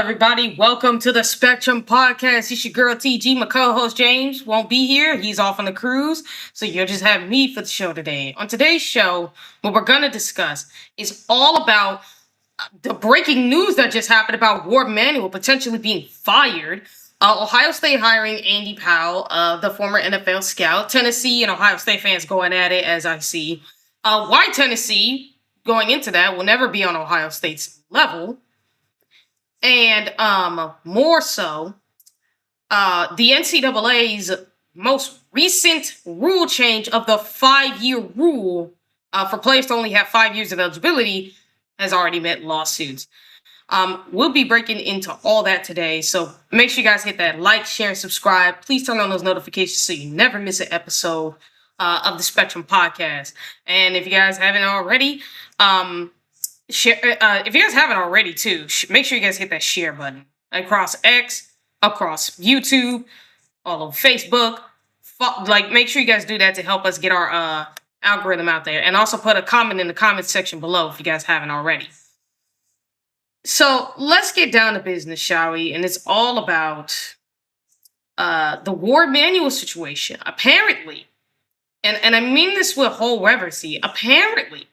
everybody? Welcome to the Spectrum Podcast. It's your girl TG. My co-host James won't be here. He's off on the cruise, so you'll just have me for the show today. On today's show, what we're going to discuss is all about the breaking news that just happened about Warde Manuel potentially being fired. Ohio State hiring Andy Powell, the former NFL scout. Tennessee and Ohio State fans going at it, as I see. Why Tennessee, going into that, will never be on Ohio State's level. And more so, the NCAA's most recent rule change of the 5-year rule for players to only have 5 years of eligibility has already met lawsuits. We'll be breaking into all that today, so make sure you guys hit that like, share, and subscribe. Please turn on those notifications so you never miss an episode of the Spectrum Podcast. And if you guys haven't already, share, if you guys haven't already too, make sure you guys hit that share button across X, across YouTube, all over Facebook. Make sure you guys do that to help us get our algorithm out there. And also put a comment in the comment section below if you guys haven't already. So let's get down to business, shall we? And it's all about the Warde Manuel situation. Apparently, and I mean this with whole reverency, apparently,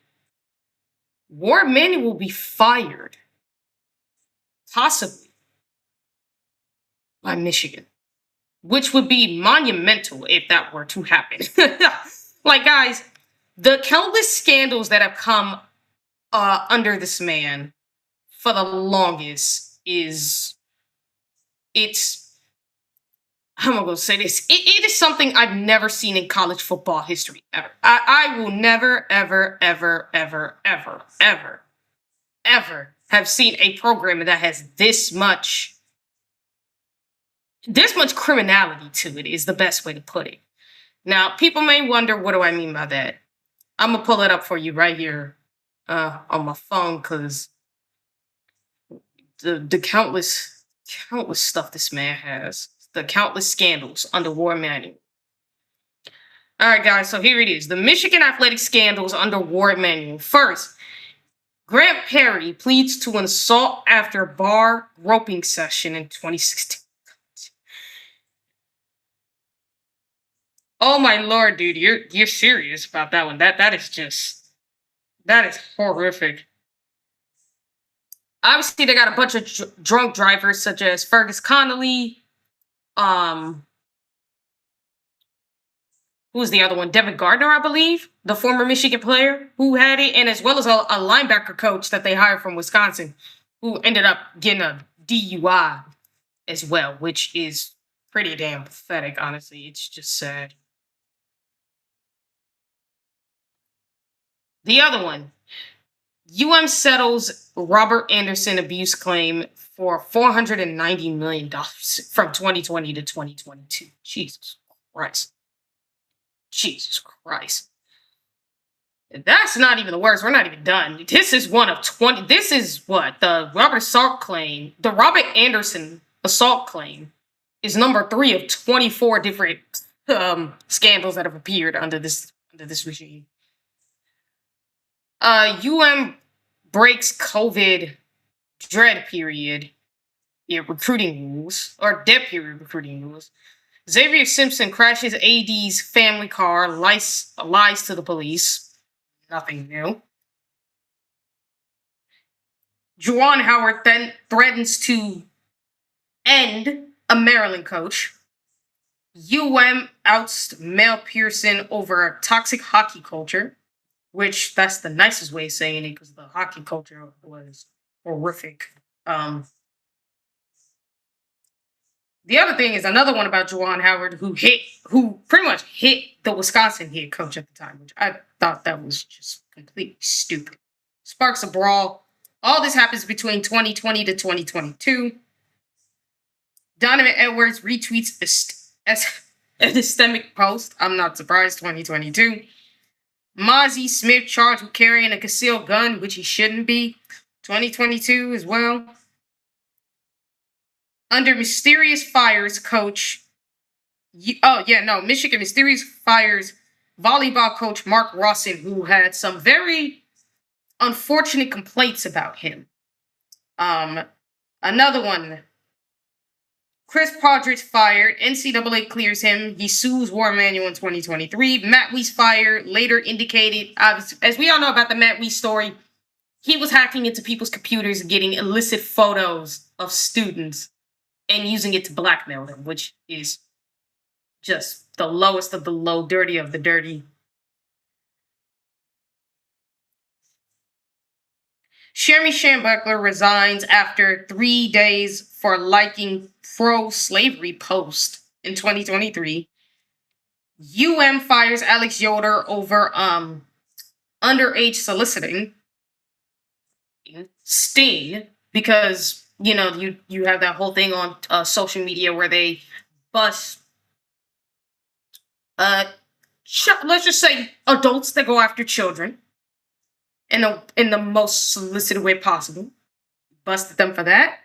Warde Manuel will be fired, possibly, by Michigan, which would be monumental if that were to happen. Guys, the countless scandals that have come under this man for the longest how am I going to say this? It is something I've never seen in college football history, ever. I will never, ever, ever, ever, ever, ever, ever have seen a program that has this much criminality to it, is the best way to put it. Now, people may wonder, what do I mean by that? I'm going to pull it up for you right here on my phone, because the countless stuff this man has. The countless scandals under Warde Manuel. All right, guys, so here it is. The Michigan athletic scandals under Warde Manuel. First, Grant Perry pleads to an assault after bar roping session in 2016. Oh my lord, dude, you're serious about that one. That is horrific. Obviously, they got a bunch of drunk drivers such as Fergus Connolly. Who was the other one? Devin Gardner, I believe, the former Michigan player who had it, and as well as a linebacker coach that they hired from Wisconsin, who ended up getting a DUI as well, which is pretty damn pathetic, honestly. It's just sad. The other one, settles Robert Anderson abuse claim for $490 million from 2020 to 2022. Jesus Christ. Jesus Christ. That's not even the worst. We're not even done. This is one of 20. This is what? The Robert Anderson assault claim is number 3 of 24 different scandals that have appeared under this regime. Breaks COVID dread period recruiting rules, or dead period recruiting rules. Xavier Simpson crashes AD's family car, lies to the police. Nothing new. Juwan Howard then threatens to end a Maryland coach. Ousts Mel Pearson over toxic hockey culture, which that's the nicest way of saying it, because the hockey culture was horrific. The other thing is another one about Juwan Howard, who pretty much hit the Wisconsin head coach at the time, which I thought that was just completely stupid. Sparks a brawl. All this happens between 2020 to 2022. Donovan Edwards retweets a systemic post. I'm not surprised, 2022. Mozzie Smith charged with carrying a concealed gun, which he shouldn't be. 2022 as well. Under mysterious fires coach. Michigan mysterious fires volleyball coach Mark Rawson, who had some very unfortunate complaints about him. Another one. Chris Podrick's fired. NCAA clears him. He sues War Emanuel in 2023. Matt Weiss fired. Later indicated, as we all know about the Matt Weiss story, he was hacking into people's computers and getting illicit photos of students and using it to blackmail them, which is just the lowest of the low, dirty of the dirty. Sherry Shambuckler resigns after 3 days for liking pro-slavery post in 2023. Fires Alex Yoder over underage soliciting. Sting, because you have that whole thing on social media where they bust let's just say adults that go after children in the most solicited way possible. Busted them for that.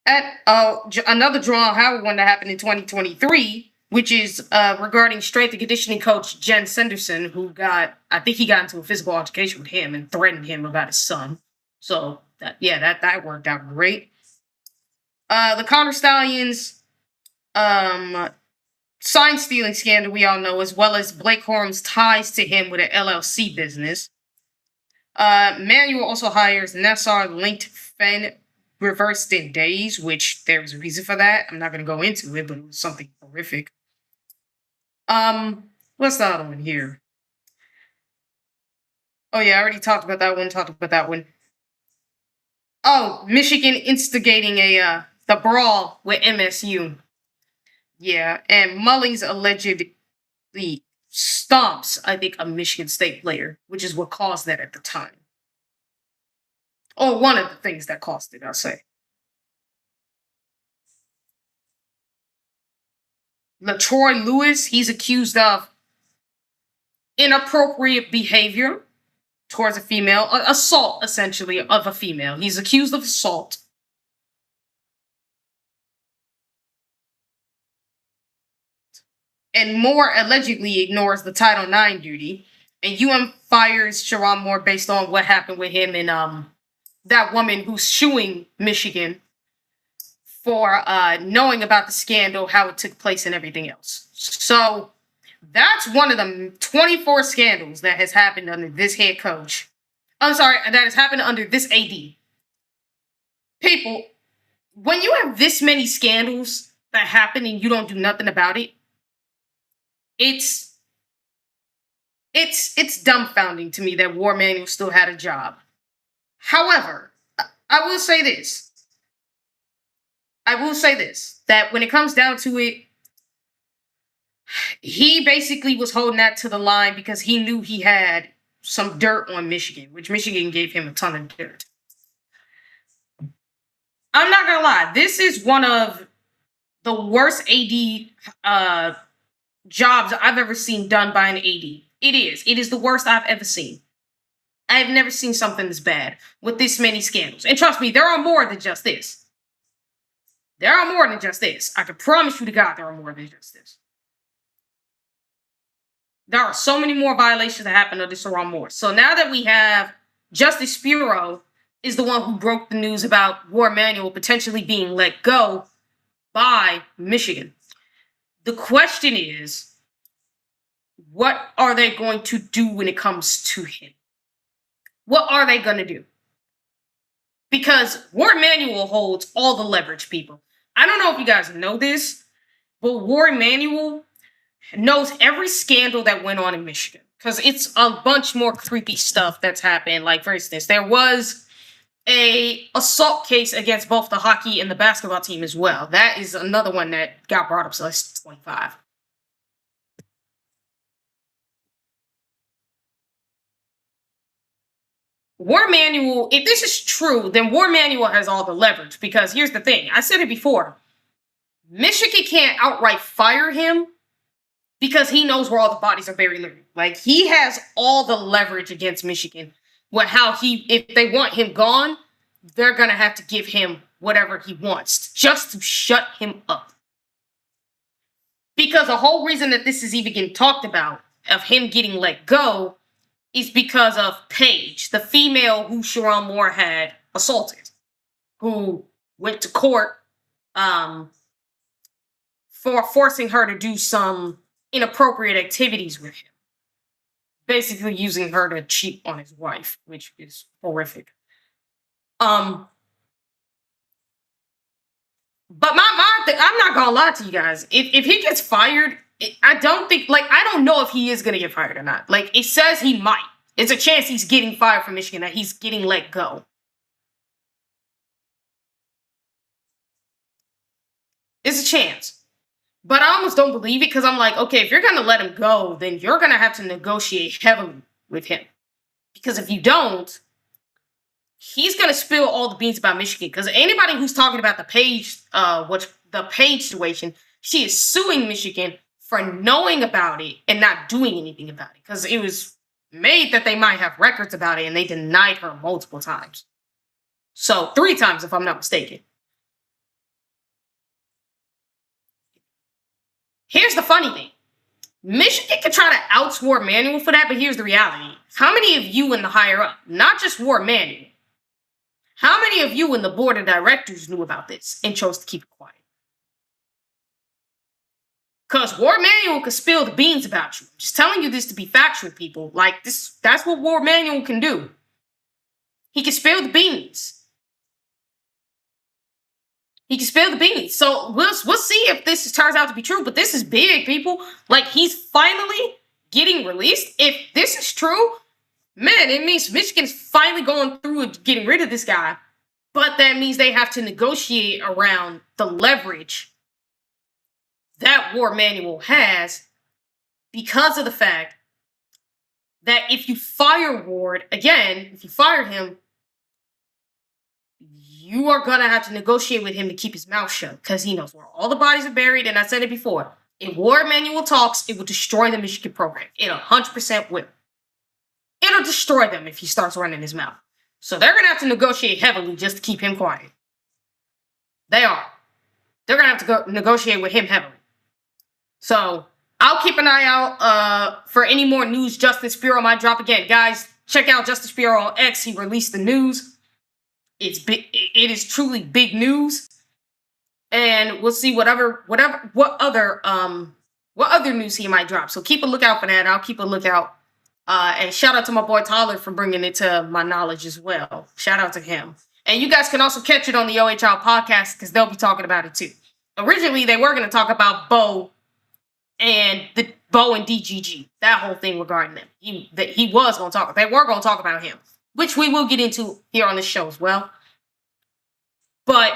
At another Jawan Howard one that happened in 2023, which is regarding strength and conditioning coach Jen Sanderson, who got into a physical altercation with him and threatened him about his son. So that worked out great. The Connor Stallions sign stealing scandal we all know, as well as Blake Corum's ties to him with an LLC business. Manuel also hires Nassar linked Fen reversed in days, which there was a reason for that. I'm not going to go into it, but it was something horrific. What's the other one here? Oh yeah, I already talked about that one. Oh, Michigan instigating the brawl with MSU. Yeah, and Mullings allegedly stomps, I think, a Michigan State player, which is what caused that at the time. Or one of the things that caused it, I'll say. LaTroy Lewis, he's accused of inappropriate behavior towards a female, assault, essentially, of a female. He's accused of assault. And Moore allegedly ignores the Title IX duty. And fires Sharon Moore based on what happened with him and that woman who's suing Michigan for knowing about the scandal, how it took place, and everything else. So that's one of the 24 scandals that has happened under this head coach. That has happened under this AD. People, when you have this many scandals that happen and you don't do nothing about it, it's dumbfounding to me that War Emanuel still had a job. However, I will say this, that when it comes down to it, he basically was holding that to the line because he knew he had some dirt on Michigan, which Michigan gave him a ton of dirt. I'm not gonna lie, this is one of the worst AD jobs I've ever seen done by an AD. It is the worst I've ever seen. I've never seen something this bad with this many scandals. And trust me, there are more than just this. I can promise you to God there are more than just this. There are so many more violations that happen under Sharon Moore. So now that we have Justice Spiro is the one who broke the news about War Emanuel potentially being let go by Michigan. The question is, what are they going to do when it comes to him? What are they going to do? Because War Emanuel holds all the leverage, people. I don't know if you guys know this, but War Emanuel knows every scandal that went on in Michigan. Because it's a bunch more creepy stuff that's happened. Like, for instance, there was an assault case against both the hockey and the basketball team as well. That is another one that got brought up since 25. War Emanuel, if this is true, then War Emanuel has all the leverage. Because here's the thing. I said it before. Michigan can't outright fire him because he knows where all the bodies are buried. Like, he has all the leverage against Michigan. If they want him gone, they're going to have to give him whatever he wants just to shut him up. Because the whole reason that this is even getting talked about, of him getting let go, is because of Paige, the female who Sharon Moore had assaulted, who went to court for forcing her to do some inappropriate activities with him, basically using her to cheat on his wife, which is horrific. But I'm not gonna lie to you guys. If he gets fired, I don't know if he is gonna get fired or not. Like, it says he might. It's a chance he's getting fired from Michigan, that he's getting let go. It's a chance. But I almost don't believe it, because I'm like, okay, if you're gonna let him go, then you're gonna have to negotiate heavily with him. Because if you don't, he's gonna spill all the beans about Michigan. Because anybody who's talking about the Paige situation, she is suing Michigan for knowing about it and not doing anything about it. Because it was made that they might have records about it, and they denied her multiple times. So 3 times, if I'm not mistaken. Here's the funny thing. Michigan could try to oust Warde Manuel for that, but here's the reality. How many of you in the higher up, not just Warde Manuel, how many of you in the board of directors knew about this and chose to keep it quiet? Because Warde Manuel could spill the beans about you. I'm just telling you this to be factual, people. Like, that's what Warde Manuel can do. He can spill the beans. He can spill the beans. So we'll see if this turns out to be true. But this is big, people. Like, he's finally getting released. If this is true, man, it means Michigan's finally going through and getting rid of this guy. But that means they have to negotiate around the leverage that Warde Manuel has, because of the fact that if you fire Warde, again, if you fire him, you are going to have to negotiate with him to keep his mouth shut, because he knows where all the bodies are buried. And I said it before. If Warde Manuel talks, it will destroy the Michigan program. It 100% will. It'll destroy them if he starts running his mouth. So they're going to have to negotiate heavily just to keep him quiet. They are. They're going to have to negotiate with him heavily. So I'll keep an eye out for any more news Justin Spiro might drop. Again, guys, check out Justin Spiro on X. He released the news. It's big. It is truly big news, and we'll see what other news he might drop. So keep a lookout for that. I'll keep a lookout. And shout out to my boy Tyler for bringing it to my knowledge as well. Shout out to him. And you guys can also catch it on the OHL podcast, because they'll be talking about it too. Originally, they were going to talk about Bo and DGG, that whole thing regarding them. They were going to talk about him, which we will get into here on this show as well. But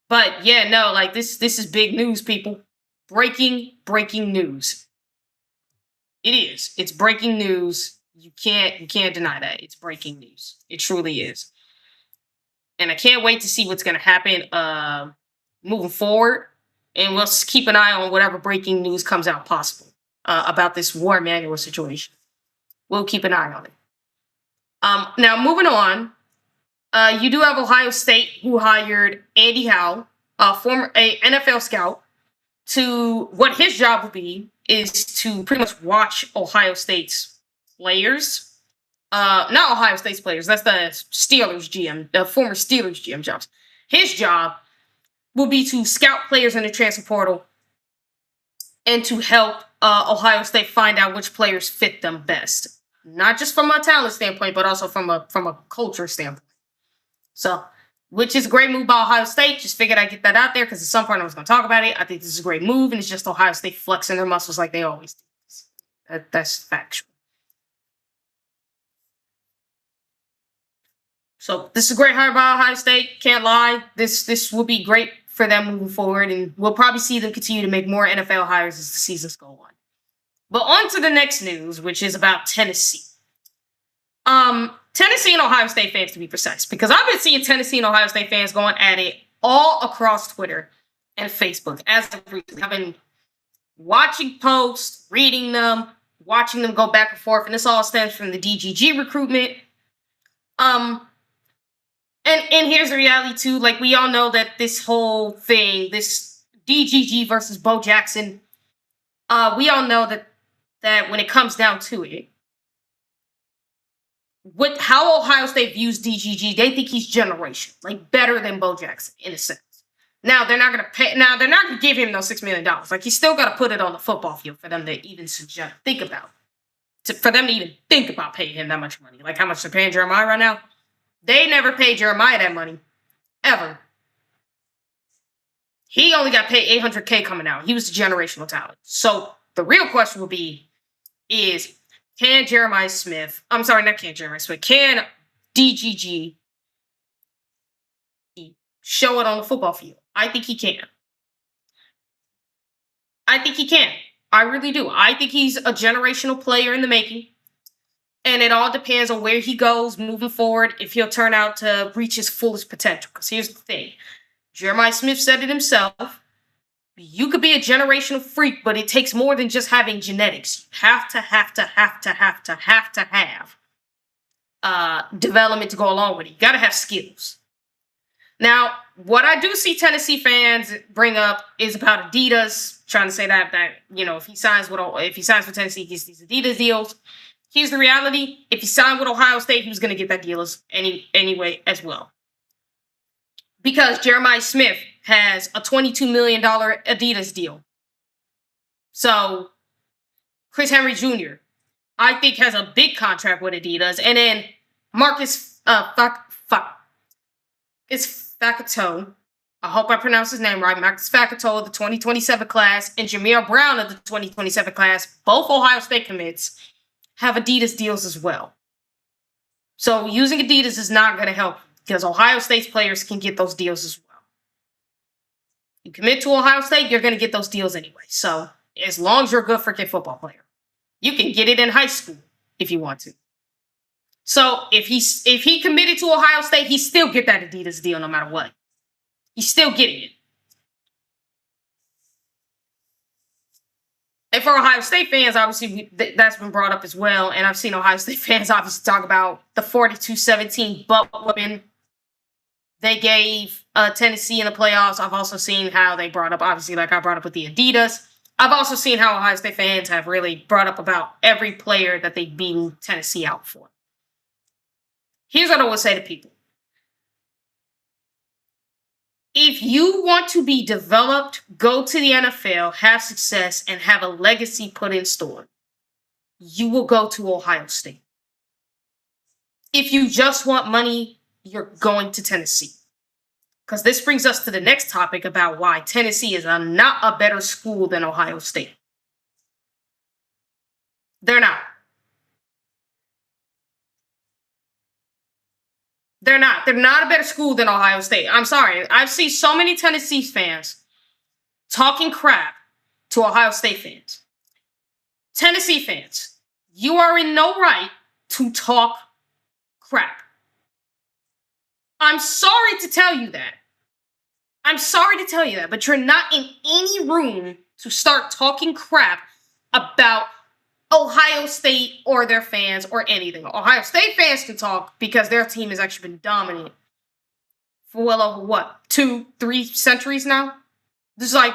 yeah, no, like this is big news, people. Breaking news. It is. It's breaking news. You can't deny that. It's breaking news. It truly is. And I can't wait to see what's going to happen moving forward. And we'll keep an eye on whatever breaking news comes out possible about this Warde Manuel situation. We'll keep an eye on it. Now, moving on, you do have Ohio State, who hired Andy Howell, a NFL scout, to what his job will be is to pretty much watch Ohio State's players. Not Ohio State's players. That's the Steelers GM, the former Steelers GM jobs. His job will be to scout players in the transfer portal and to help Ohio State find out which players fit them best. Not just from a talent standpoint, but also from a culture standpoint. So, which is a great move by Ohio State. Just figured I'd get that out there, because at some point I was going to talk about it. I think this is a great move, and it's just Ohio State flexing their muscles like they always do. That's factual. So, this is a great hire by Ohio State. Can't lie. This will be great for them moving forward, and we'll probably see them continue to make more NFL hires as the seasons go on. But on to the next news, which is about Tennessee. Tennessee and Ohio State fans, to be precise, because I've been seeing Tennessee and Ohio State fans going at it all across Twitter and Facebook as of recently. I've been watching posts, reading them, watching them go back and forth, and this all stems from the DGG recruitment. And here's the reality too. Like, we all know that this whole thing, this DGG versus Bo Jackson, we all know that when it comes down to it, with how Ohio State views DGG, they think he's generational, like better than Bo Jackson in a sense. Now they're not gonna give him those $6 million. Like he's still got to put it on the football field for them to even think about paying him that much money. Like how much they're paying Jeremiah right now. They never paid Jeremiah that money ever. He only got paid $800K coming out. He was a generational talent. So the real question will be can DGG show it on the football field? I think he can. I really do. I think he's a generational player in the making. And it all depends on where he goes moving forward, if he'll turn out to reach his fullest potential. Because here's the thing. Jeremiah Smith said it himself. You could be a generational freak, but it takes more than just having genetics. You have development to go along with it. You got to have skills. Now, what I do see Tennessee fans bring up is about Adidas, trying to say that if he signs with Tennessee, he gets these Adidas deals. Here's the reality: if he signed with Ohio State, he was going to get that deal anyway as well. Because Jeremiah Smith has a $22 million Adidas deal. So, Chris Henry Jr., I think, has a big contract with Adidas. And then Marcus Faccato, I hope I pronounced his name right, Marcus Faccato of the 2027 class and Jameer Brown of the 2027 class, both Ohio State commits, have Adidas deals as well. So, using Adidas is not going to help because Ohio State's players can get those deals as well. You commit to Ohio State, you're going to get those deals anyway. So, as long as you're a good freaking football player, you can get it in high school if you want to. So, if he committed to Ohio State, he still get that Adidas deal no matter what. He's still getting it. And for Ohio State fans, obviously, that's been brought up as well. And I've seen Ohio State fans obviously talk about the 42-17 butt whipping they gave Tennessee in the playoffs. I've also seen how they brought up, obviously, like I brought up with the Adidas. I've also seen how Ohio State fans have really brought up about every player that they beat Tennessee out for. Here's what I would say to people. If you want to be developed, go to the NFL, have success, and have a legacy put in store, you will go to Ohio State. If you just want money, you're going to Tennessee. Because this brings us to the next topic about why Tennessee is not a better school than Ohio State. They're not. They're not. They're not a better school than Ohio State. I'm sorry. I've seen so many Tennessee fans talking crap to Ohio State fans. Tennessee fans, you are in no right to talk crap. I'm sorry to tell you that. But you're not in any room to start talking crap about Ohio State or their fans or anything. Ohio State fans can talk because their team has actually been dominant for well over 2-3 centuries now. This is like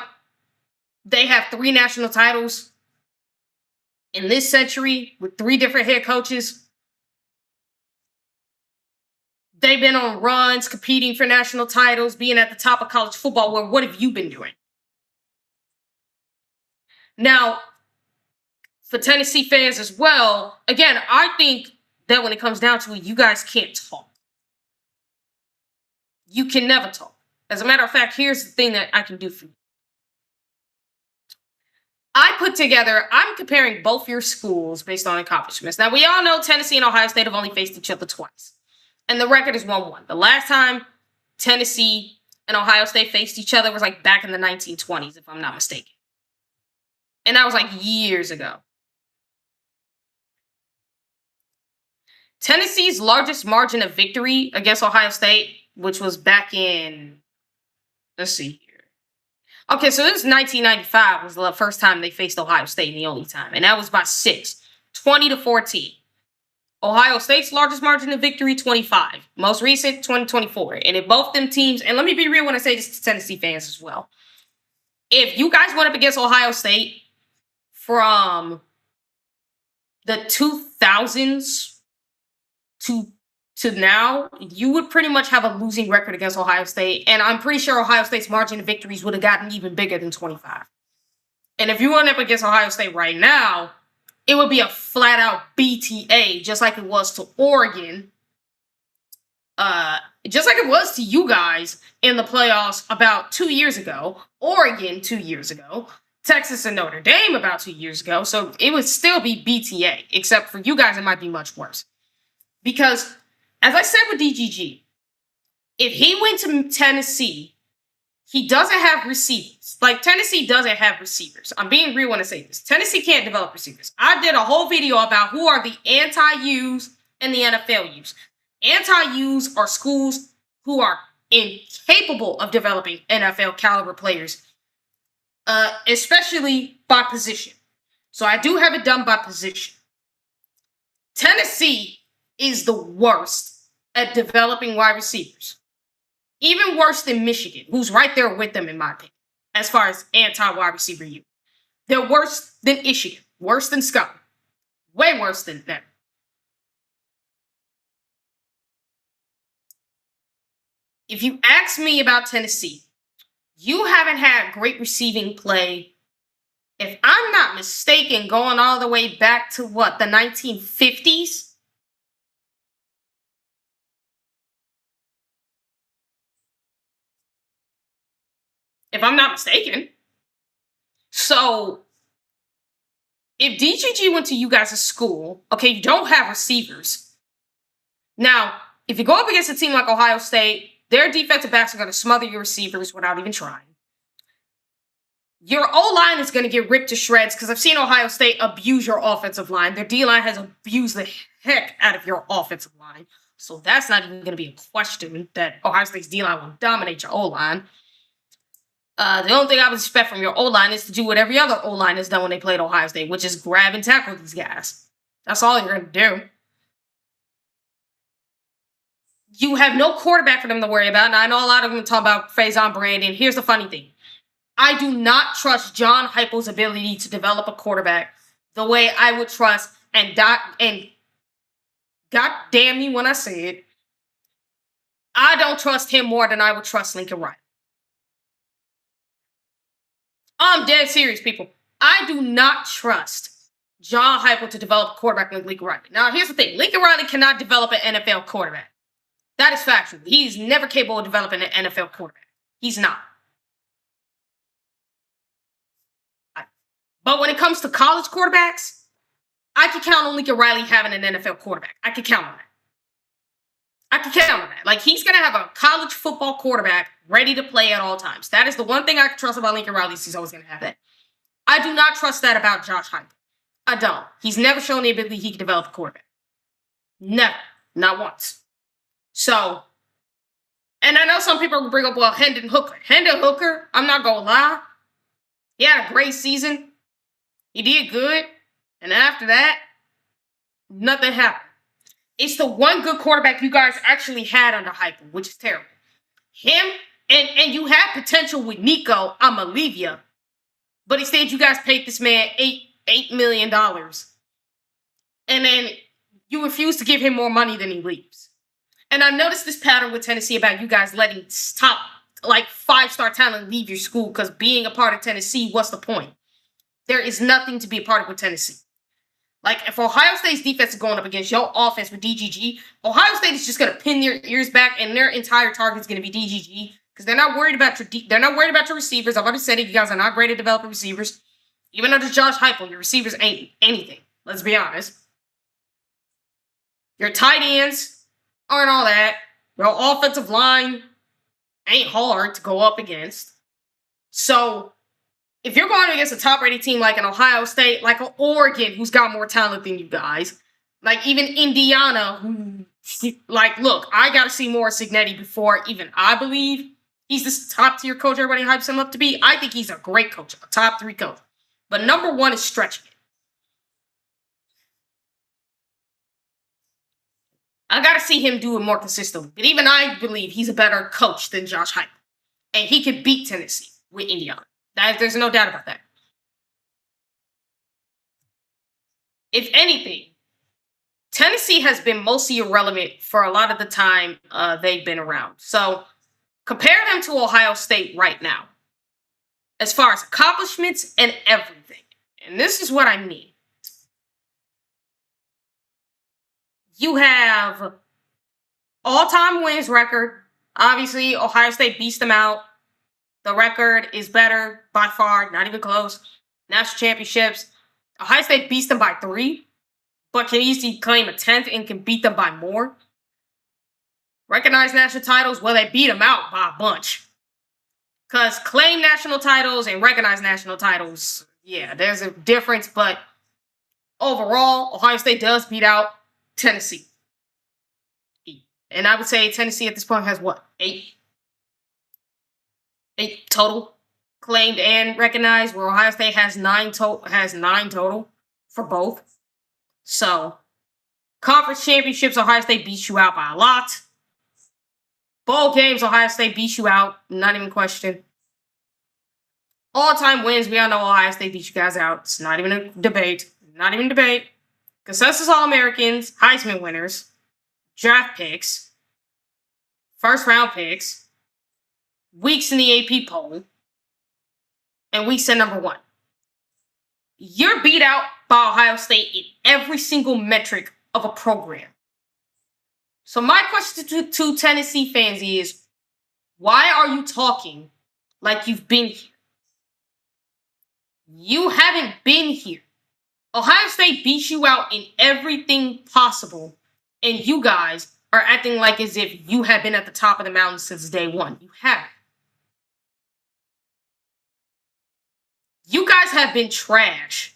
they have 3 national titles in this century with 3 different head coaches. They've been on runs, competing for national titles, being at the top of college football. Well, what have you been doing? Now, for Tennessee fans as well, again, I think that when it comes down to it, you guys can't talk. You can never talk. As a matter of fact, here's the thing that I can do for you. I'm comparing both your schools based on accomplishments. Now, we all know Tennessee and Ohio State have only faced each other twice. And the record is 1-1. The last time Tennessee and Ohio State faced each other was like back in the 1920s, if I'm not mistaken. And that was like years ago. Tennessee's largest margin of victory against Ohio State, which was back in, let's see here. Okay, so this was 1995 was the first time they faced Ohio State and the only time. And that was by 6, 20-14. Ohio State's largest margin of victory, 25. Most recent, 2024. And if both them teams, and let me be real when I say this to Tennessee fans as well. If you guys went up against Ohio State from the 2000s to now, you would pretty much have a losing record against Ohio State, and I'm pretty sure Ohio State's margin of victories would have gotten even bigger than 25. And if you went up against Ohio State right now, it would be a flat-out BTA, just like it was to Oregon, just like it was to you guys in the playoffs about 2 years ago, Oregon 2 years ago, Texas and Notre Dame about 2 years ago. So it would still be BTA, except for you guys, it might be much worse. Because, as I said with DGG, if he went to Tennessee, he doesn't have receivers. Like, Tennessee doesn't have receivers. I'm being real when I say this. Tennessee can't develop receivers. I did a whole video about who are the anti-U's and the NFL U's. Anti-U's are schools who are incapable of developing NFL caliber players, especially by position. So I do have it done by position. Tennessee is the worst at developing wide receivers. Even worse than Michigan, who's right there with them, in my opinion, as far as anti-wide receiver youth. They're worse than Michigan, worse than Scotland, way worse than them. If you ask me about Tennessee, you haven't had great receiving play, if I'm not mistaken, going all the way back to what, the 1950s? If I'm not mistaken. So, if DGG went to you guys' school, okay, you don't have receivers. Now, if you go up against a team like Ohio State, their defensive backs are going to smother your receivers without even trying. Your O-line is going to get ripped to shreds because I've seen Ohio State abuse your offensive line. Their D-line has abused the heck out of your offensive line. So that's not even going to be a question that Ohio State's D-line will dominate your O-line. The only thing I would expect from your O-line is to do what every other O-line has done when they played Ohio State, which is grab and tackle these guys. That's all you're going to do. You have no quarterback for them to worry about. And I know a lot of them talk about Faison Brandon. Here's the funny thing. I do not trust John Heupel's ability to develop a quarterback the way I would trust, and God damn me when I say it, I don't trust him more than I would trust Lincoln Riley. I'm dead serious, people. I do not trust John Heupel to develop a quarterback like Lincoln Riley. Now, here's the thing. Lincoln Riley cannot develop an NFL quarterback. That is factual. He's never capable of developing an NFL quarterback. He's not. But when it comes to college quarterbacks, I can count on Lincoln Riley having an NFL quarterback. I can count on that. Like, he's going to have a college football quarterback ready to play at all times. That is the one thing I can trust about Lincoln Riley. He's always going to have that. I do not trust that about Josh Heupel. I don't. He's never shown the ability he can develop a quarterback. Never. Not once. So, and I know some people will bring up, well, Hendon Hooker. Hendon Hooker, I'm not going to lie, he had a great season. He did good. And after that, nothing happened. It's the one good quarterback you guys actually had under Heupel, which is terrible. Him, and you had potential with Nico Amalivia, but instead you guys paid this man $8 million. And then you refuse to give him more money than he leaves. And I noticed this pattern with Tennessee about you guys letting top, like, 5-star talent leave your school because being a part of Tennessee, what's the point? There is nothing to be a part of with Tennessee. Like, if Ohio State's defense is going up against your offense with DGG, Ohio State is just going to pin their ears back, and their entire target is going to be DGG because they're not worried about your receivers. I've already said it. You guys are not great at developing receivers. Even under Josh Heupel, your receivers ain't anything. Let's be honest. Your tight ends aren't all that. Your offensive line ain't hard to go up against. So, if you're going against a top-rated team like an Ohio State, like an Oregon, who's got more talent than you guys, like even Indiana, who, like, look, I got to see more Cignetti before even I believe he's this top-tier coach everybody hypes him up to be. I think he's a great coach, a top-3 coach. But number one is stretching it. I got to see him do it more consistently. But even I believe he's a better coach than Josh Heupel. And he could beat Tennessee with Indiana. There's no doubt about that. If anything, Tennessee has been mostly irrelevant for a lot of the time they've been around. So compare them to Ohio State right now, as far as accomplishments and everything. And this is what I mean. You have all-time wins record. Obviously, Ohio State beats them out. The record is better by far, not even close. National championships. Ohio State beats them by 3, but can easily claim a 10th and can beat them by more. Recognized national titles, well, they beat them out by a bunch. Because claim national titles and recognize national titles, yeah, there's a difference, but overall, Ohio State does beat out Tennessee. And I would say Tennessee at this point has what? 8 total claimed and recognized, where Ohio State has 9 total for both. So, conference championships, Ohio State beats you out by a lot. Bowl games, Ohio State beats you out, not even question. All-time wins, we all know Ohio State beats you guys out. It's not even a debate. Not even a debate. Consensus All-Americans, Heisman winners, draft picks, first-round picks, weeks in the AP poll, and weeks at number 1. You're beat out by Ohio State in every single metric of a program. So my question to Tennessee fans is, why are you talking like you've been here? You haven't been here. Ohio State beats you out in everything possible, and you guys are acting like as if you have been at the top of the mountain since day one. You haven't. You guys have been trash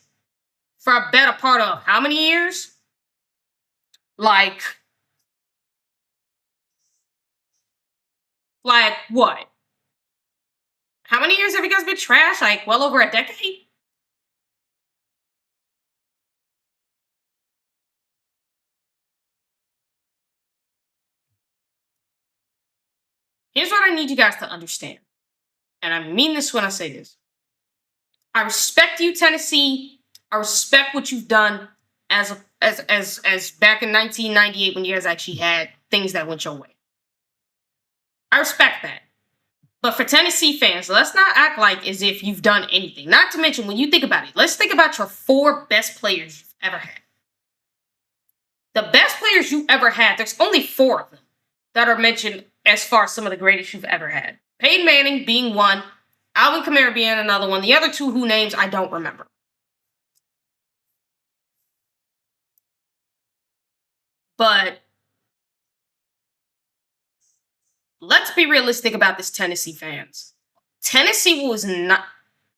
for a better part of how many years? Like what? How many years have you guys been trash? Like well over a decade? Here's what I need you guys to understand. And I mean this when I say this. I respect you, Tennessee. I respect what you've done as back in 1998 when you guys actually had things that went your way. I respect that. But for Tennessee fans, let's not act like as if you've done anything. Not to mention, when you think about it, let's think about your 4 best players you've ever had. The best players you ever had, there's only 4 of them that are mentioned as far as some of the greatest you've ever had. Peyton Manning being one, Alvin Kamara being another one. The other 2 who names I don't remember. But let's be realistic about this, Tennessee fans. Tennessee was not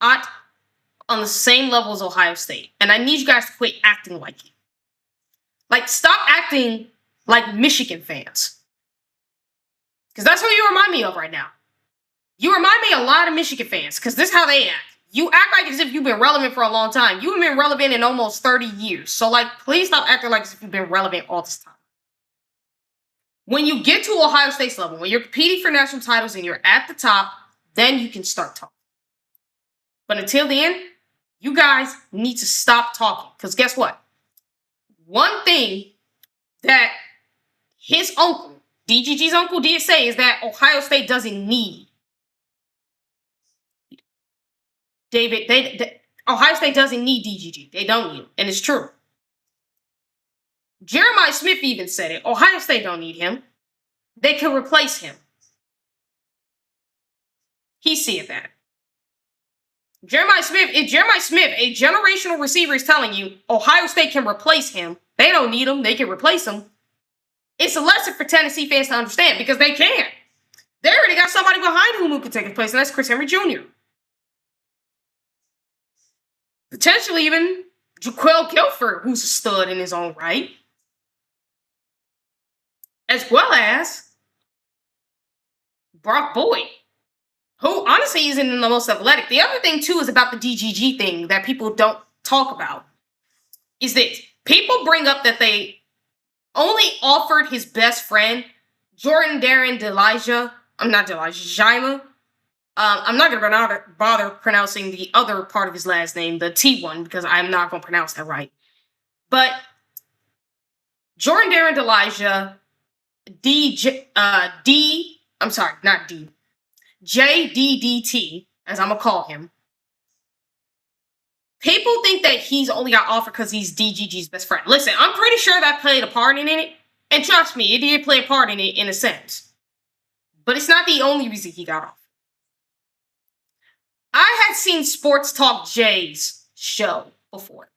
on the same level as Ohio State. And I need you guys to quit acting like it. Like, stop acting like Michigan fans. Because that's what you remind me of right now. You remind me a lot of Michigan fans, because this is how they act. You act like as if you've been relevant for a long time. You've been relevant in almost 30 years. So, like, please stop acting like as if you've been relevant all this time. When you get to Ohio State's level, when you're competing for national titles and you're at the top, then you can start talking. But until then, you guys need to stop talking. Because guess what? One thing that his uncle, DGG's uncle, did say is that Ohio State doesn't need Ohio State doesn't need DGG. They don't need him. And it's true. Jeremiah Smith even said it. Ohio State don't need him. They can replace him. He said that. Jeremiah Smith, a generational receiver, is telling you Ohio State can replace him. They don't need him. They can replace him. It's a lesson for Tennessee fans to understand because they can. They already got somebody behind who can take his place, and that's Chris Henry Jr. Potentially even Jaquel Guilford, who's a stud in his own right. As well as Brock Boyd, who honestly isn't the most athletic. The other thing, too, is about the DGG thing that people don't talk about. Is that people bring up that they only offered his best friend, Jordan Darren Jima. I'm not going to bother pronouncing the other part of his last name, the T one, because I'm not going to pronounce that right. But Jordan Darren Delijah, JDDT, as I'm going to call him. People think that he's only got offered because he's DGG's best friend. Listen, I'm pretty sure that played a part in it. And trust me, it did play a part in it in a sense. But it's not the only reason he got off. I had seen Sports Talk Jay's show before.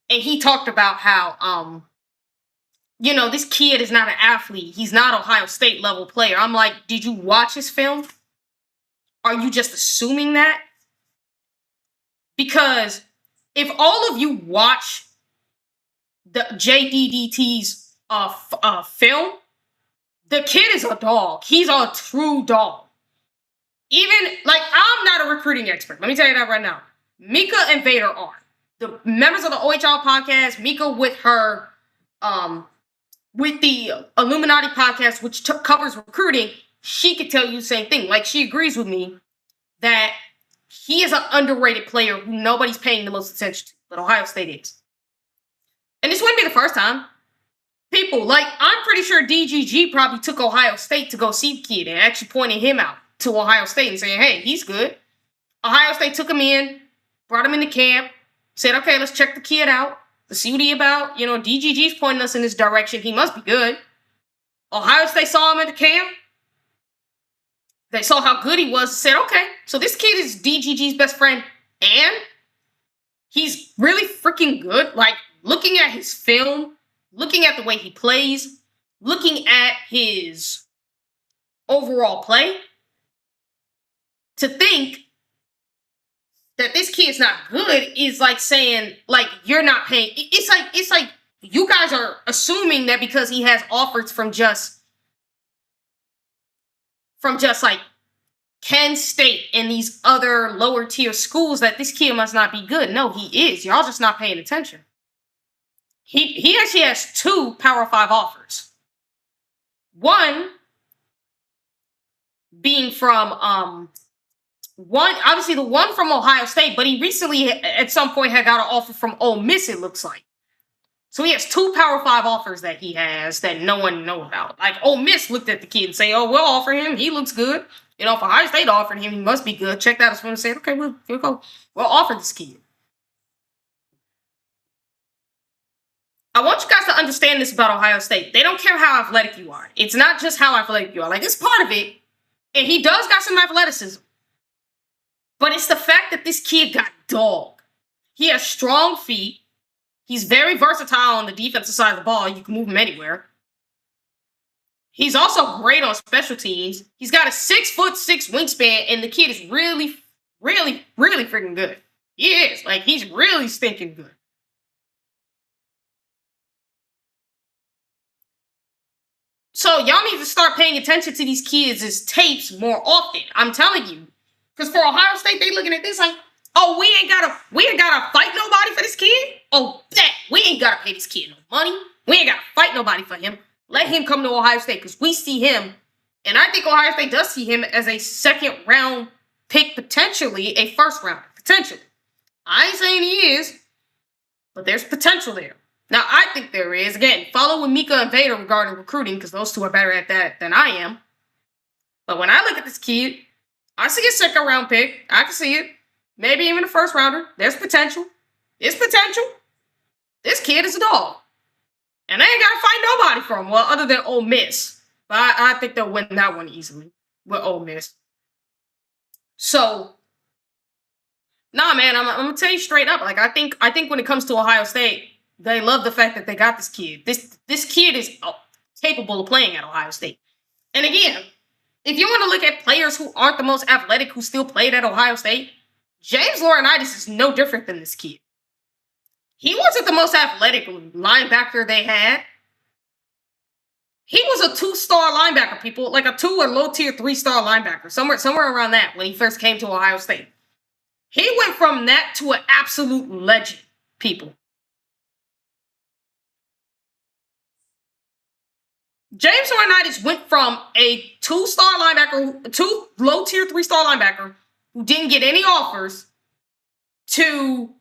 And he talked about how, this kid is not an athlete. He's not an Ohio State level player. I'm like, did you watch his film? Are you just assuming that? Because if all of you watch the JDDT's film, the kid is a dog. He's a true dog. Even, I'm not a recruiting expert. Let me tell you that right now. Mika and Vader are. The members of the OHL podcast, Mika with her, with the Illuminati podcast, which covers recruiting, she could tell you the same thing. She agrees with me that he is an underrated player who nobody's paying the most attention to, but Ohio State is. And this wouldn't be the first time. People, I'm pretty sure DGG probably took Ohio State to go see the kid and actually pointed him out to Ohio State and saying, hey, he's good. Ohio State took him in, brought him into camp, said, okay, let's check the kid out. Let's see what he about. DGG's pointing us in this direction. He must be good. Ohio State saw him at the camp. They saw how good he was and said, okay, so this kid is DGG's best friend and he's really freaking good. Looking at his film, looking at the way he plays, looking at his overall play, to think that this kid's not good is like saying, you're not paying. It's like you guys are assuming that because he has offers from just Penn State and these other lower tier schools that this kid must not be good. No, he is. Y'all just not paying attention. He actually has 2 Power 5 offers. One being from obviously the one from Ohio State, but he recently at some point had got an offer from Ole Miss, it looks like. So he has 2 Power 5 offers that he has that no one knows about. Ole Miss looked at the kid and say, oh, we'll offer him. He looks good. If Ohio State offered him, he must be good. Checked out his film and said, okay, we'll go. We'll offer this kid. I want you guys to understand this about Ohio State. They don't care how athletic you are. It's not just how athletic you are. It's part of it. And he does got some athleticism. But it's the fact that this kid got dog. He has strong feet. He's very versatile on the defensive side of the ball. You can move him anywhere. He's also great on special teams. He's got a 6'6" wingspan, and the kid is really, really, really freaking good. He is. He's really stinking good. So y'all need to start paying attention to these kids' tapes more often. I'm telling you. Because for Ohio State, they looking at this oh, we ain't gotta fight nobody for this kid. Oh, bet we ain't gotta pay this kid no money. We ain't gotta fight nobody for him. Let him come to Ohio State because we see him, and I think Ohio State does see him as a 2nd round pick, potentially a 1st round, potentially. I ain't saying he is, but there's potential there. Now, I think there is. Again, follow with Mika and Vader regarding recruiting because those 2 are better at that than I am. But when I look at this kid, I see a 2nd round pick. I can see it. Maybe even a 1st rounder. There's potential. There's potential. This kid is a dog. And they ain't got to fight nobody for him. Well, other than Ole Miss. But I think they'll win that one easily with Ole Miss. So, nah, man, I'm going to tell you straight up. I think when it comes to Ohio State, they love the fact that they got this kid. This kid is capable of playing at Ohio State. And again, if you want to look at players who aren't the most athletic who still played at Ohio State, James Laurinaitis is no different than this kid. He wasn't the most athletic linebacker they had. He was a 2-star linebacker, people. A 2 or low-tier 3-star linebacker. Somewhere around that when he first came to Ohio State. He went from that to an absolute legend, people. James Laurinaitis went from a 2-star linebacker, 2 low-tier 3-star linebacker who didn't get any offers to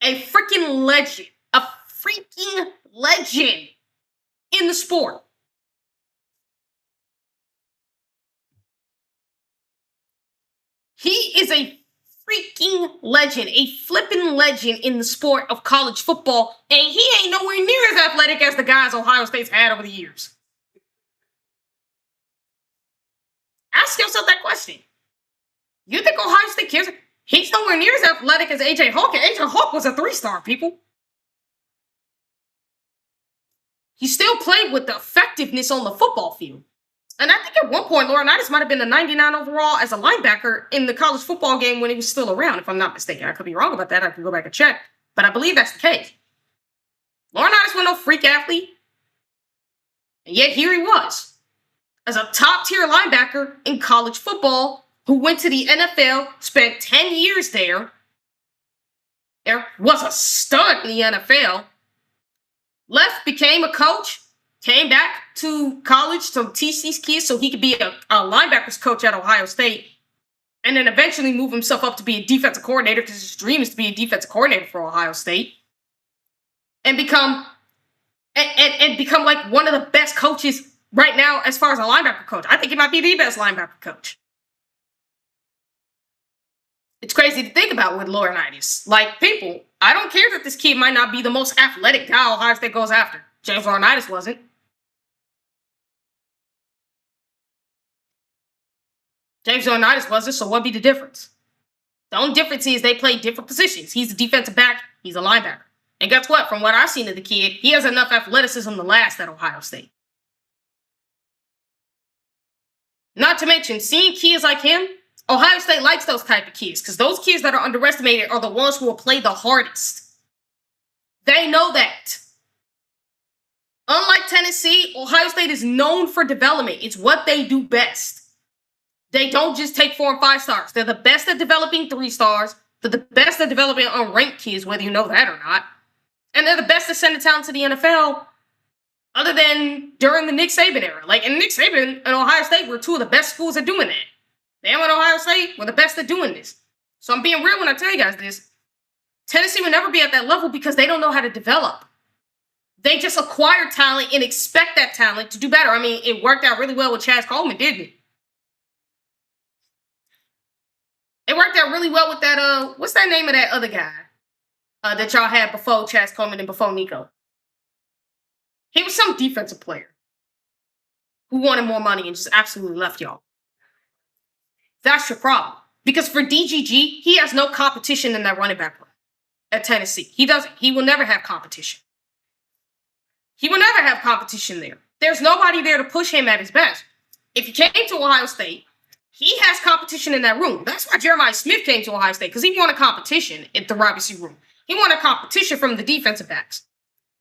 a freaking legend. A freaking legend. in the sport. He is a freaking legend, a flipping legend in the sport of college football, and he ain't nowhere near as athletic as the guys Ohio State's had over the years. Ask yourself that question. You think Ohio State cares? He's nowhere near as athletic as A.J. Hawk, and A.J. Hawk was a 3-star, people. He still played with the effectiveness on the football field. And I think at one point, Laurinaitis might have been a 99 overall as a linebacker in the college football game when he was still around, if I'm not mistaken. I could be wrong about that. I could go back and check. But I believe that's the case. Laurinaitis was no freak athlete. And yet here he was, as a top-tier linebacker in college football, who went to the NFL, spent 10 years there, was a stud in the NFL, left, became a coach, came back to college to teach these kids so he could be a linebackers coach at Ohio State, and then eventually move himself up to be a defensive coordinator because his dream is to be a defensive coordinator for Ohio State, and become like one of the best coaches right now as far as a linebacker coach. I think he might be the best linebacker coach. It's crazy to think about with Laurinaitis. Like, people, I don't care that this kid might not be the most athletic guy Ohio State goes after. James Laurinaitis wasn't. James Laurinaitis wasn't, so what'd be the difference? The only difference is they play different positions. He's a defensive back, he's a linebacker. And guess what? From what I've seen of the kid, he has enough athleticism to last at Ohio State. Not to mention, seeing kids like him, Ohio State likes those type of kids because those kids that are underestimated are the ones who will play the hardest. They know that. Unlike Tennessee, Ohio State is known for development. It's what they do best. They don't just take 4 and 5 stars. They're the best at developing 3 stars. They're the best at developing unranked kids, whether you know that or not. And they're the best at sending talent to the NFL, other than during the Nick Saban era. Like, and Nick Saban and Ohio State were 2 of the best schools at doing that. Bama and Ohio State were the best at doing this. So I'm being real when I tell you guys this. Tennessee will never be at that level because they don't know how to develop. They just acquire talent and expect that talent to do better. I mean, it worked out really well with Chaz Coleman, didn't it? It worked out really well with that, what's that name of that other guy that y'all had before Chaz Coleman and before Nico? He was some defensive player who wanted more money and just absolutely left y'all. That's your problem. Because for DGG, he has no competition in that running back room at Tennessee. He doesn't. He will never have competition. He will never have competition there. There's nobody there to push him at his best. If he came to Ohio State, he has competition in that room. That's why Jeremiah Smith came to Ohio State, because he wanted competition in the wide receiver room. He wanted competition from the defensive backs.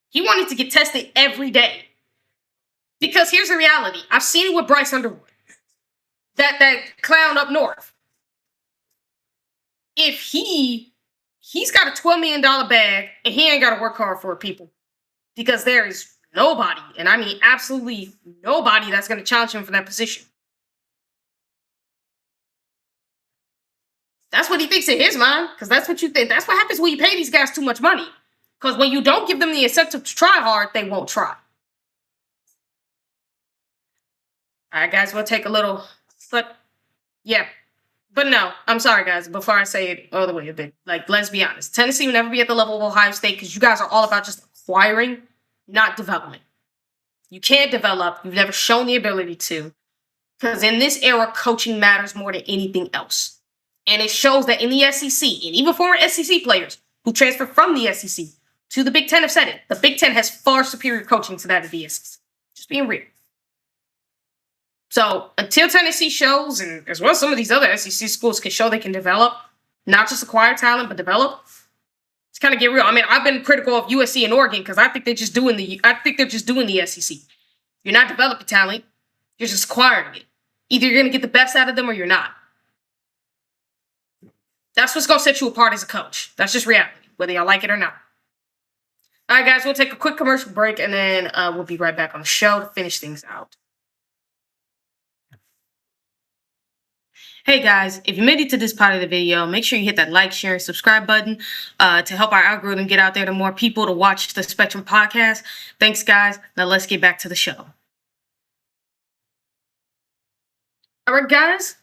He wanted to get tested every day. Because here's the reality. I've seen it with Bryce Underwood. That clown up north. If he's got a $12 million bag and he ain't got to work hard for it, people. Because there is nobody, and I mean absolutely nobody, that's going to challenge him for that position. That's what he thinks in his mind, because that's what you think. That's what happens when you pay these guys too much money. Because when you don't give them the incentive to try hard, they won't try. All right, guys, we'll take a little... But, yeah. But no, I'm sorry, guys. Before I say it all the way a bit, like, let's be honest. Tennessee will never be at the level of Ohio State because you guys are all about just acquiring, not development. You can't develop. You've never shown the ability to. Because in this era, coaching matters more than anything else. And it shows that in the SEC, and even former SEC players who transferred from the SEC to the Big Ten have said it. The Big Ten has far superior coaching to that of the SEC. Just being real. So until Tennessee shows, and as well as some of these other SEC schools can show they can develop, not just acquire talent, but develop, it's kind of get real. I mean, I've been critical of USC and Oregon because I think they're just doing the SEC. You're not developing talent, you're just acquiring it. Either you're going to get the best out of them or you're not. That's what's going to set you apart as a coach. That's just reality, whether y'all like it or not. All right, guys, we'll take a quick commercial break, and then we'll be right back on the show to finish things out. Hey guys, if you made it to this part of the video, make sure you hit that like, share, and subscribe button to help our algorithm get out there to more people to watch the Spectrum podcast. Thanks, guys. Now let's get back to the show. All right, guys,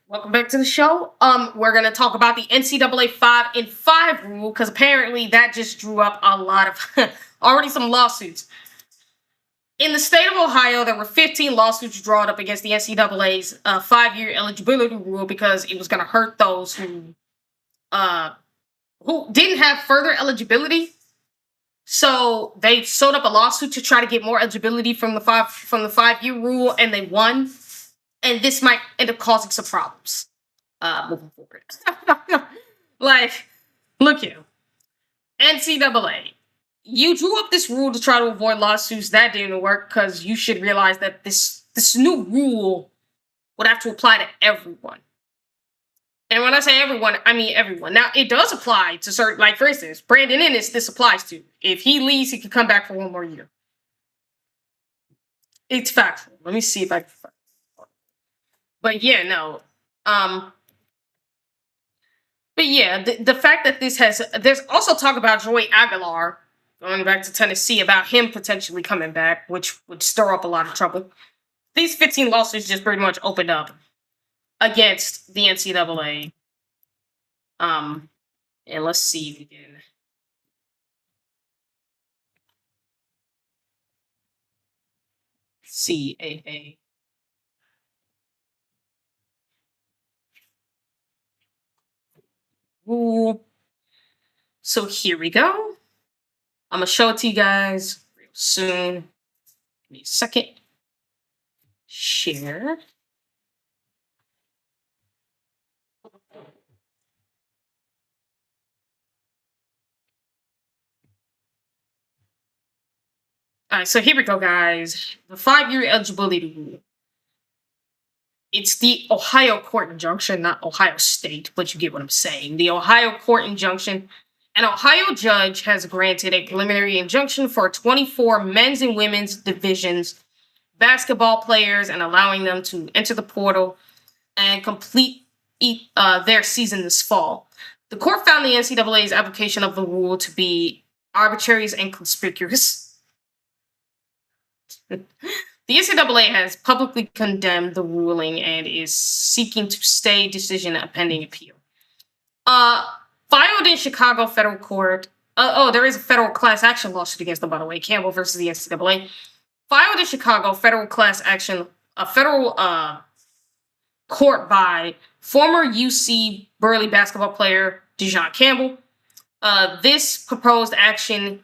welcome back to the show. We're gonna talk about the NCAA 5-in-5 rule because apparently that just drew up a lot of already some lawsuits. In the state of Ohio, there were 15 lawsuits drawn up against the NCAA's 5-year eligibility rule because it was going to hurt those who didn't have further eligibility. So they sewed up a lawsuit to try to get more eligibility from the 5-year rule, and they won. And this might end up causing some problems moving forward. Like, look here, NCAA. You drew up this rule to try to avoid lawsuits. That didn't work because you should realize that this new rule would have to apply to everyone. And when I say everyone, I mean everyone. Now, it does apply to certain, like for instance, Brandon Ennis, this applies to. If he leaves, he can come back for one more year. It's factual. Let me see if I can find it. But yeah, no. But yeah, the fact that there's also talk about Joey Aguilar, going back to Tennessee, about him potentially coming back, which would stir up a lot of trouble. These 15 lawsuits just pretty much opened up against the NCAA. And let's see if we can. CAA. Rule. So here we go. I'm going to show it to you guys real soon. Give me a second. Share. All right, so here we go, guys. The 5-year eligibility rule. It's the Ohio court injunction, not Ohio State, but you get what I'm saying. The Ohio court injunction. An Ohio judge has granted a preliminary injunction for 24 men's and women's divisions basketball players and allowing them to enter the portal and complete their season this fall. The court found the NCAA's application of the rule to be arbitrary and conspicuous. The NCAA has publicly condemned the ruling and is seeking to stay decision pending appeal. Filed in Chicago federal court. There is a federal class action lawsuit against them, by the way. Campbell versus the NCAA. Filed in Chicago federal class action, a federal court by former UC Burley basketball player Dejon Campbell. This proposed action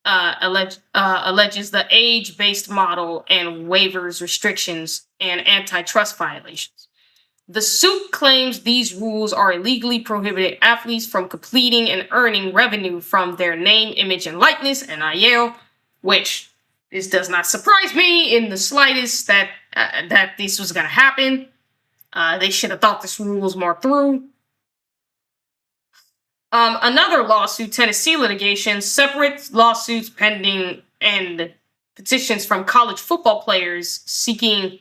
alleges the age-based model and waivers restrictions and antitrust violations. The suit claims these rules are illegally prohibited athletes from completing and earning revenue from their name, image, and likeness, NIL, which this does not surprise me in the slightest that this was going to happen. They should have thought this rule was more through. Another lawsuit, Tennessee litigation, separate lawsuits pending and petitions from college football players seeking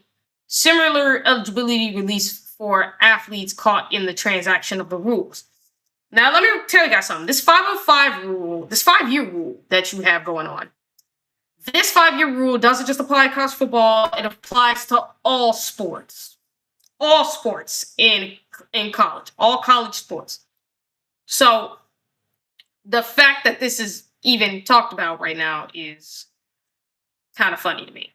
similar eligibility release for athletes caught in the transaction of the rules. Now, let me tell you guys something. This 505 rule, this 5-year rule that you have going on, this 5-year rule doesn't just apply to college football. It applies to all sports. All sports in college. All college sports. So, the fact that this is even talked about right now is kind of funny to me.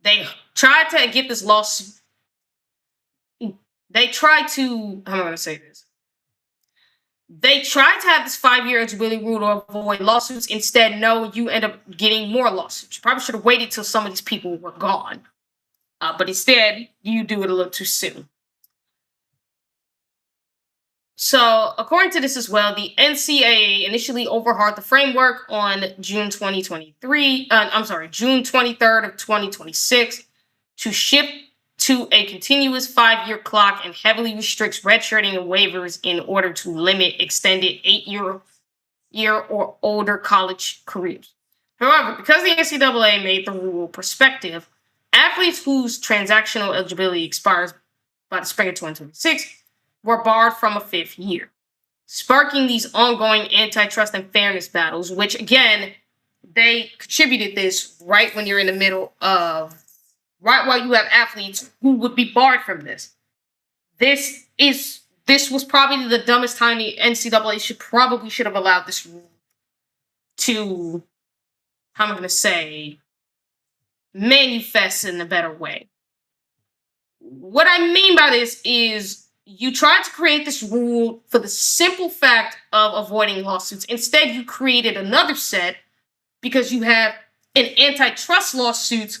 They tried to get this lawsuit. They tried to, how am I going to say this? They tried to have this 5-year eligibility rule to avoid lawsuits. Instead, no, you end up getting more lawsuits. You probably should have waited till some of these people were gone. But instead, you do it a little too soon. So, according to this as well, the NCAA initially overhauled the framework on June 23rd of 2026 to shift to a continuous 5-year clock and heavily restricts redshirting and waivers in order to limit extended 8-year or older college careers. However, because the NCAA made the rule prospective, athletes whose transactional eligibility expires by the spring of 2026 were barred from a fifth year, sparking these ongoing antitrust and fairness battles, which, again, they contributed this right when you're in the middle of, right while you have athletes who would be barred from this. This was probably the dumbest time the NCAA should have allowed this rule to, how am I going to say, manifest in a better way. What I mean by this is you tried to create this rule for the simple fact of avoiding lawsuits. Instead, you created another set because you have an antitrust lawsuit.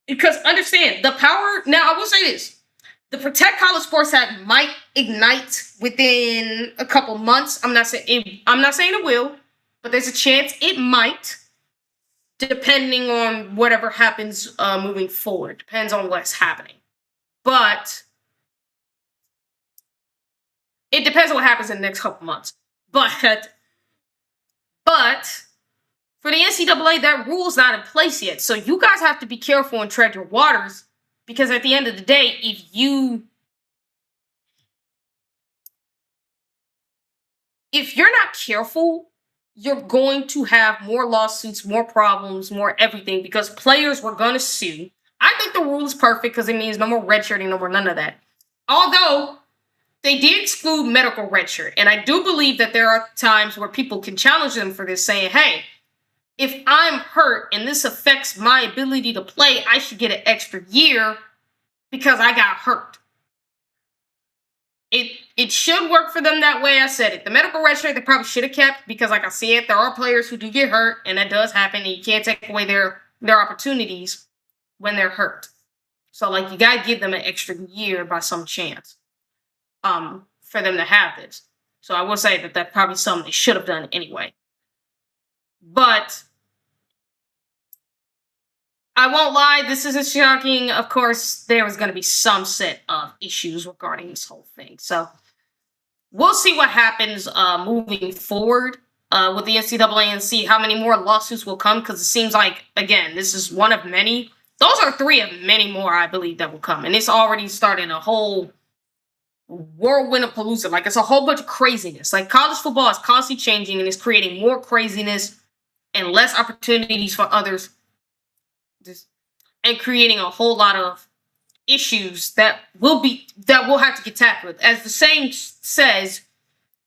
Because understand, the power, now I will say this, the Protect College Sports Act might ignite within a couple months. I'm not saying it will, but there's a chance it might, depending on whatever happens moving forward. Depends on what's happening. But it depends on what happens in the next couple months. But for the NCAA, that rule's not in place yet. So you guys have to be careful and tread your waters, because at the end of the day, if you're not careful, you're going to have more lawsuits, more problems, more everything, because players were going to sue. I think the rule is perfect because it means no more redshirting, no more none of that. Although they did exclude medical redshirt, and I do believe that there are times where people can challenge them for this, saying, hey, if I'm hurt and this affects my ability to play, I should get an extra year because I got hurt. It should work for them that way. I said it. The medical redshirt they probably should have kept, because like I said, there are players who do get hurt, and that does happen, and you can't take away their opportunities when they're hurt. So like you gotta give them an extra year by some chance for them to have this. So I will say that that's probably something they should have done anyway. But I won't lie, this isn't shocking. Of course, there was going to be some set of issues regarding this whole thing. So we'll see what happens moving forward with the NCAA and see how many more lawsuits will come, because it seems like, again, this is one of many. Those are three of many more, I believe, that will come. And it's already starting a whole whirlwind of palooza. Like, it's a whole bunch of craziness. Like, college football is constantly changing, and it's creating more craziness and less opportunities for others, and creating a whole lot of issues that we'll have to get tackled. As the saying says,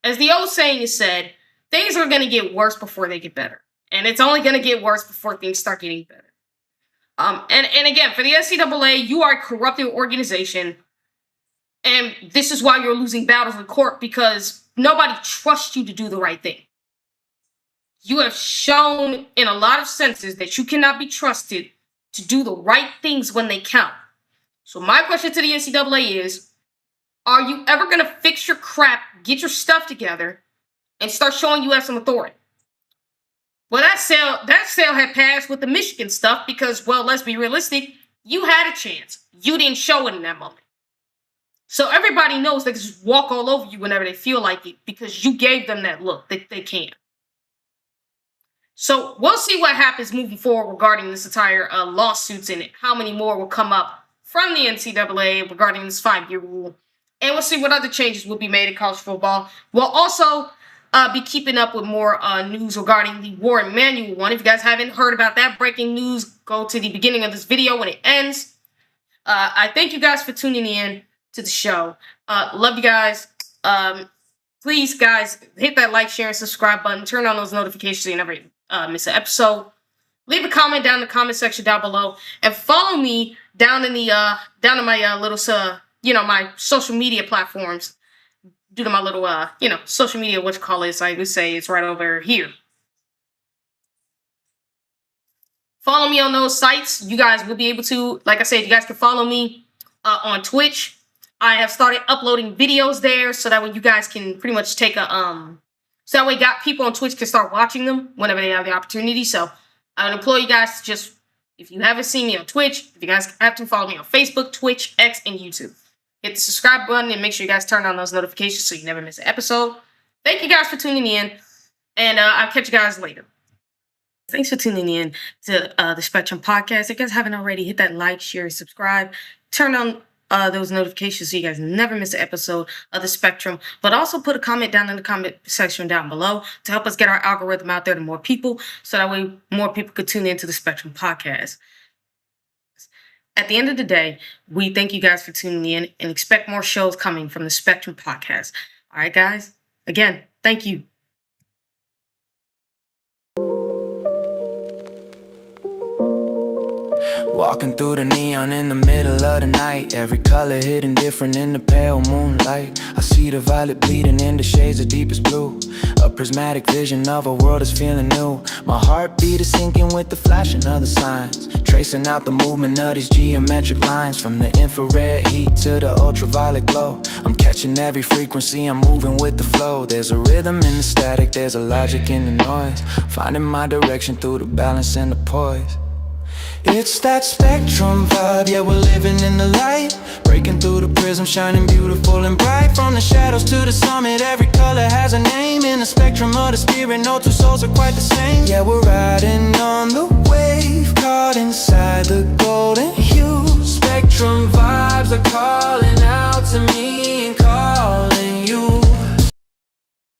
as the old saying is said, things are going to get worse before they get better, and it's only going to get worse before things start getting better. And again, for the NCAA, you are a corrupted organization, and this is why you're losing battles in court, because nobody trusts you to do the right thing. You have shown in a lot of senses that you cannot be trusted to do the right things when they count. So my question to the NCAA is, are you ever going to fix your crap, get your stuff together, and start showing you have some authority? Well, that sale had passed with the Michigan stuff because, well, let's be realistic, you had a chance. You didn't show it in that moment. So everybody knows they can just walk all over you whenever they feel like it because you gave them that look that they can. So we'll see what happens moving forward regarding this entire lawsuits and how many more will come up from the NCAA regarding this 5-year rule. And we'll see what other changes will be made in college football. We'll also be keeping up with more news regarding the Warren Manual one. If you guys haven't heard about that breaking news, go to the beginning of this video when it ends. I thank you guys for tuning in to the show. Love you guys. Please, guys, hit that like, share, and subscribe button. Turn on those notifications so you never miss an episode. Leave a comment down in the comment section down below, and follow me down in the down in my little my social media platforms. Due to my little social media, I would say it's right over here. Follow me on those sites. You guys will be able to, like I said, you guys can follow me on Twitch. I have started uploading videos there so that way you guys can pretty much take a so that way people on Twitch can start watching them whenever they have the opportunity. So I would implore you guys to just, if you haven't seen me on Twitch, if you guys have to, follow me on Facebook, Twitch, X, and YouTube. Hit the subscribe button and make sure you guys turn on those notifications so you never miss an episode. Thank you guys for tuning in, and I'll catch you guys later. Thanks for tuning in to the Spectrum Podcast. If you guys haven't already, hit that like, share, subscribe, turn on those notifications so you guys never miss an episode of The Spectrum. But also put a comment down in the comment section down below to help us get our algorithm out there to more people, so that way more people could tune into The Spectrum podcast. At the end of the day, we thank you guys for tuning in and expect more shows coming from The Spectrum podcast. All right, guys. Again, thank you. Walking through the neon in the middle of the night, every color hidden different in the pale moonlight. I see the violet bleeding in the shades of deepest blue, a prismatic vision of a world that's feeling new. My heartbeat is syncing with the flashing of the signs, tracing out the movement of these geometric lines. From the infrared heat to the ultraviolet glow, I'm catching every frequency, I'm moving with the flow. There's a rhythm in the static, there's a logic in the noise, finding my direction through the balance and the poise. It's that spectrum vibe, yeah, we're living in the light, breaking through the prism, shining beautiful and bright. From the shadows to the summit, every color has a name. In the spectrum of the spirit, no two souls are quite the same. Yeah, we're riding on the wave, caught inside the golden hue. Spectrum vibes are caught